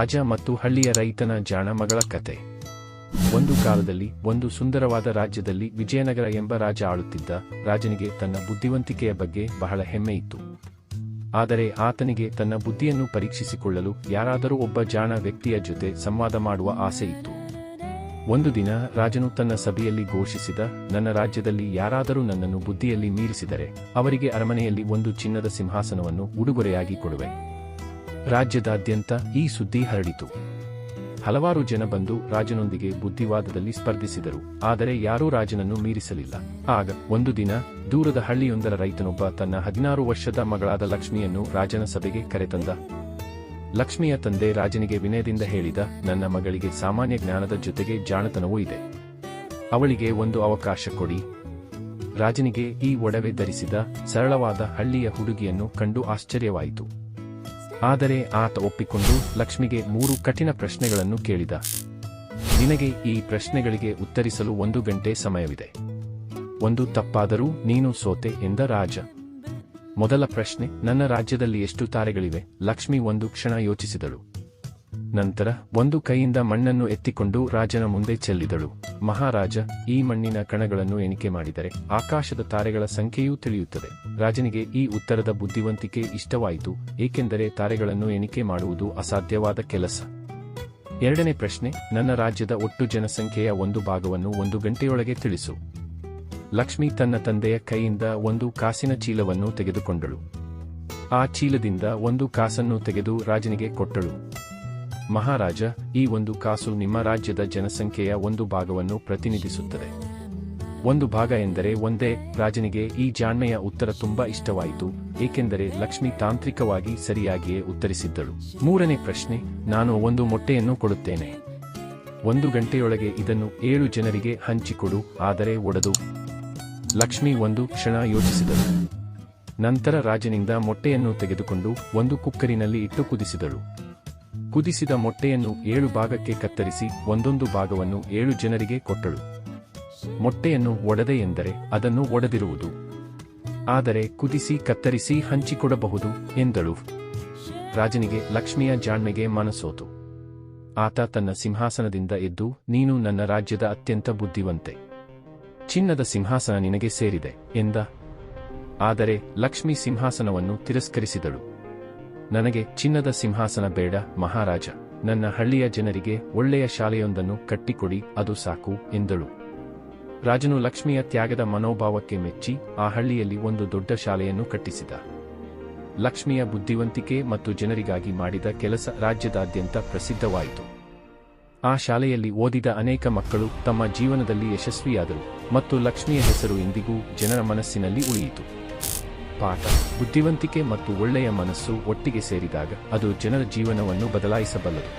ರಾಜ ಮತ್ತು ಹಳ್ಳಿಯ ರೈತನ ಜಾಣ ಮಗಳ ಕತೆ. ಒಂದು ಕಾಲದಲ್ಲಿ ಒಂದು ಸುಂದರವಾದ ರಾಜ್ಯದಲ್ಲಿ ವಿಜಯನಗರ ಎಂಬ ರಾಜ ಆಳುತ್ತಿದ್ದ. ರಾಜನಿಗೆ ತನ್ನ ಬುದ್ಧಿವಂತಿಕೆಯ ಬಗ್ಗೆ ಬಹಳ ಹೆಮ್ಮೆ ಇತ್ತು. ಆದರೆ ಆತನಿಗೆ ತನ್ನ ಬುದ್ಧಿಯನ್ನು ಪರೀಕ್ಷಿಸಿಕೊಳ್ಳಲು ಯಾರಾದರೂ ಒಬ್ಬ ಜಾಣ ವ್ಯಕ್ತಿಯ ಜೊತೆ ಸಂವಾದ ಮಾಡುವ ಆಸೆ ಇತ್ತು. ಒಂದು ದಿನ ರಾಜನು ತನ್ನ ಸಭೆಯಲ್ಲಿ ಘೋಷಿಸಿದ, ನನ್ನ ರಾಜ್ಯದಲ್ಲಿ ಯಾರಾದರೂ ನನ್ನನ್ನು ಬುದ್ಧಿಯಲ್ಲಿ ಮೀರಿಸಿದರೆ ಅವರಿಗೆ ಅರಮನೆಯಲ್ಲಿ ಒಂದು ಚಿನ್ನದ ಸಿಂಹಾಸನವನ್ನು ಉಡುಗೊರೆಯಾಗಿ ಕೊಡುವೆ. ರಾಜ್ಯದಾದ್ಯಂತ ಈ ಸುದ್ದಿ ಹರಡಿತು. ಹಲವಾರು ಜನ ಬಂದು ರಾಜನೊಂದಿಗೆ ಬುದ್ಧಿವಾದದಲ್ಲಿ ಸ್ಪರ್ಧಿಸಿದರು, ಆದರೆ ಯಾರೂ ರಾಜನನ್ನು ಮೀರಿಸಲಿಲ್ಲ. ಆಗ ಒಂದು ದಿನ ದೂರದ ಹಳ್ಳಿಯೊಂದರ ರೈತನೊಬ್ಬ ತನ್ನ 16 ವರ್ಷದ ಮಗಳಾದ ಲಕ್ಷ್ಮಿಯನ್ನು ರಾಜನ ಸಭೆಗೆ ಕರೆತಂದ. ಲಕ್ಷ್ಮಿಯ ತಂದೆ ರಾಜನಿಗೆ ವಿನಯದಿಂದ ಹೇಳಿದ, ನನ್ನ ಮಗಳಿಗೆ ಸಾಮಾನ್ಯ ಜ್ಞಾನದ ಜೊತೆಗೆ ಜಾಣತನವೂ ಇದೆ. ಅವಳಿಗೆ ಒಂದು ಅವಕಾಶ ಕೊಡಿ. ರಾಜನಿಗೆ ಈ ಒಡವೆ ಧರಿಸಿದ ಸರಳವಾದ ಹಳ್ಳಿಯ ಹುಡುಗಿಯನ್ನು ಕಂಡು ಆಶ್ಚರ್ಯವಾಯಿತು. ಆದರೆ ಆತ ಒಪ್ಪಿಕೊಂಡು ಲಕ್ಷ್ಮಿಗೆ 3 ಕಠಿಣ ಪ್ರಶ್ನೆಗಳನ್ನು ಕೇಳಿದ. ನಿನಗೆ ಈ ಪ್ರಶ್ನೆಗಳಿಗೆ ಉತ್ತರಿಸಲು 1 ಗಂಟೆ ಸಮಯವಿದೆ. ಒಂದು ತಪ್ಪಾದರೂ ನೀನು ಸೋತೆ ಎಂದ ರಾಜ. ಮೊದಲ ಪ್ರಶ್ನೆ, ನನ್ನ ರಾಜ್ಯದಲ್ಲಿ ಎಷ್ಟು ತಾರೆಗಳಿವೆ? ಲಕ್ಷ್ಮಿ ಒಂದು ಕ್ಷಣ ಯೋಚಿಸಿದಳು. ನಂತರ ಒಂದು ಕೈಯಿಂದ ಮಣ್ಣನ್ನು ಎತ್ತಿಕೊಂಡು ರಾಜನ ಮುಂದೆ ಚೆಲ್ಲಿದಳು. ಮಹಾರಾಜ, ಈ ಮಣ್ಣಿನ ಕಣಗಳನ್ನು ಎಣಿಕೆ ಮಾಡಿದರೆ ಆಕಾಶದ ತಾರೆಗಳ ಸಂಖ್ಯೆಯೂ ತಿಳಿಯುತ್ತದೆ. ರಾಜನಿಗೆ ಈ ಉತ್ತರದ ಬುದ್ಧಿವಂತಿಕೆ ಇಷ್ಟವಾಯಿತು, ಏಕೆಂದರೆ ತಾರೆಗಳನ್ನು ಎಣಿಕೆ ಮಾಡುವುದು ಅಸಾಧ್ಯವಾದ ಕೆಲಸ. ಎರಡನೇ ಪ್ರಶ್ನೆ, ನನ್ನ ರಾಜ್ಯದ ಒಟ್ಟು ಜನಸಂಖ್ಯೆಯ 1 ಭಾಗವನ್ನು 1 ಗಂಟೆಯೊಳಗೆ ತಿಳಿಸು. ಲಕ್ಷ್ಮಿ ತನ್ನ ತಂದೆಯ ಕೈಯಿಂದ ಒಂದು ಕಾಸಿನ ಚೀಲವನ್ನು ತೆಗೆದುಕೊಂಡಳು. ಆ ಚೀಲದಿಂದ 1 ಕಾಸನ್ನು ತೆಗೆದು ರಾಜನಿಗೆ ಕೊಟ್ಟಳು. ಮಹಾರಾಜ, ಈ 1 ಕಾಸು ನಿಮ್ಮ ರಾಜ್ಯದ ಜನಸಂಖ್ಯೆಯ 1 ಭಾಗವನ್ನು ಪ್ರತಿನಿಧಿಸುತ್ತದೆ. 1 ಭಾಗ ಎಂದರೆ ಒಂದೇ. ರಾಜನಿಗೆ ಈ ಜಾಣ್ಮೆಯ ಉತ್ತರ ತುಂಬಾ ಇಷ್ಟವಾಯಿತು, ಏಕೆಂದರೆ ಲಕ್ಷ್ಮಿ ತಾಂತ್ರಿಕವಾಗಿ ಸರಿಯಾಗಿಯೇ ಉತ್ತರಿಸಿದ್ದಳು. ಮೂರನೇ ಪ್ರಶ್ನೆ, ನಾನು ಒಂದು ಮೊಟ್ಟೆಯನ್ನು ಕೊಡುತ್ತೇನೆ. 1 ಗಂಟೆಯೊಳಗೆ ಇದನ್ನು 7 ಜನರಿಗೆ ಹಂಚಿಕೊಡು, ಆದರೆ ಒಡೆದು. ಲಕ್ಷ್ಮಿ ಒಂದು ಕ್ಷಣ ಯೋಚಿಸಿದಳು. ನಂತರ ರಾಜನಿಂದ ಮೊಟ್ಟೆಯನ್ನು ತೆಗೆದುಕೊಂಡು ಒಂದು ಕುಕ್ಕರಿನಲ್ಲಿ ಇಟ್ಟು ಕುದಿಸಿದಳು. ಕುದಿಸಿದ ಮೊಟ್ಟೆಯನ್ನು 7 ಭಾಗಕ್ಕೆ ಕತ್ತರಿಸಿ ಒಂದೊಂದು ಭಾಗವನ್ನು 7 ಜನರಿಗೆ ಕೊಟ್ಟಳು. ಮೊಟ್ಟೆಯನ್ನು ಒಡೆದೆ ಎಂದರೆ ಅದನ್ನು ಒಡೆದಿರುವುದು, ಆದರೆ ಕುದಿಸಿ ಕತ್ತರಿಸಿ ಹಂಚಿಕೊಡಬಹುದು ಎಂದಳು. ರಾಜನಿಗೆ ಲಕ್ಷ್ಮಿಯ ಜಾಣ್ಮೆಗೆ ಮನಸೋತು. ಆತ ತನ್ನ ಸಿಂಹಾಸನದಿಂದ ಎದ್ದು, ನೀನು ನನ್ನ ರಾಜ್ಯದ ಅತ್ಯಂತ ಬುದ್ಧಿವಂತೆ. ಚಿನ್ನದ ಸಿಂಹಾಸನ ನಿನಗೆ ಸೇರಿದೆ ಎಂದ. ಆದರೆ ಲಕ್ಷ್ಮಿ ಸಿಂಹಾಸನವನ್ನು ತಿರಸ್ಕರಿಸಿದಳು. ನನಗೆ ಚಿನ್ನದ ಸಿಂಹಾಸನ ಬೇಡ ಮಹಾರಾಜ. ನನ್ನ ಹಳ್ಳಿಯ ಜನರಿಗೆ ಒಳ್ಳೆಯ ಶಾಲೆಯೊಂದನ್ನು ಕಟ್ಟಿಕೊಡಿ, ಅದು ಸಾಕು ಎಂದಳು. ರಾಜನು ಲಕ್ಷ್ಮಿಯ ತ್ಯಾಗದ ಮನೋಭಾವಕ್ಕೆ ಮೆಚ್ಚಿ ಆ ಹಳ್ಳಿಯಲ್ಲಿ ಒಂದು ದೊಡ್ಡ ಶಾಲೆಯನ್ನು ಕಟ್ಟಿಸಿದ. ಲಕ್ಷ್ಮಿಯ ಬುದ್ಧಿವಂತಿಕೆ ಮತ್ತು ಜನರಿಗಾಗಿ ಮಾಡಿದ ಕೆಲಸ ರಾಜ್ಯದಾದ್ಯಂತ ಪ್ರಸಿದ್ಧವಾಯಿತು. ಆ ಶಾಲೆಯಲ್ಲಿ ಓದಿದ ಅನೇಕ ಮಕ್ಕಳು ತಮ್ಮ ಜೀವನದಲ್ಲಿ ಯಶಸ್ವಿಯಾದರು, ಮತ್ತು ಲಕ್ಷ್ಮಿಯ ಹೆಸರು ಇಂದಿಗೂ ಜನರ ಮನಸ್ಸಿನಲ್ಲಿ ಉಳಿಯಿತು. ಪಾಠ: ಬುದ್ಧಿವಂತಿಕೆ ಮತ್ತು ಒಳ್ಳೆಯ ಮನಸ್ಸು ಒಟ್ಟಿಗೆ ಸೇರಿದಾಗ ಅದು ಜನರ ಜೀವನವನ್ನು ಬದಲಾಯಿಸಬಲ್ಲದು.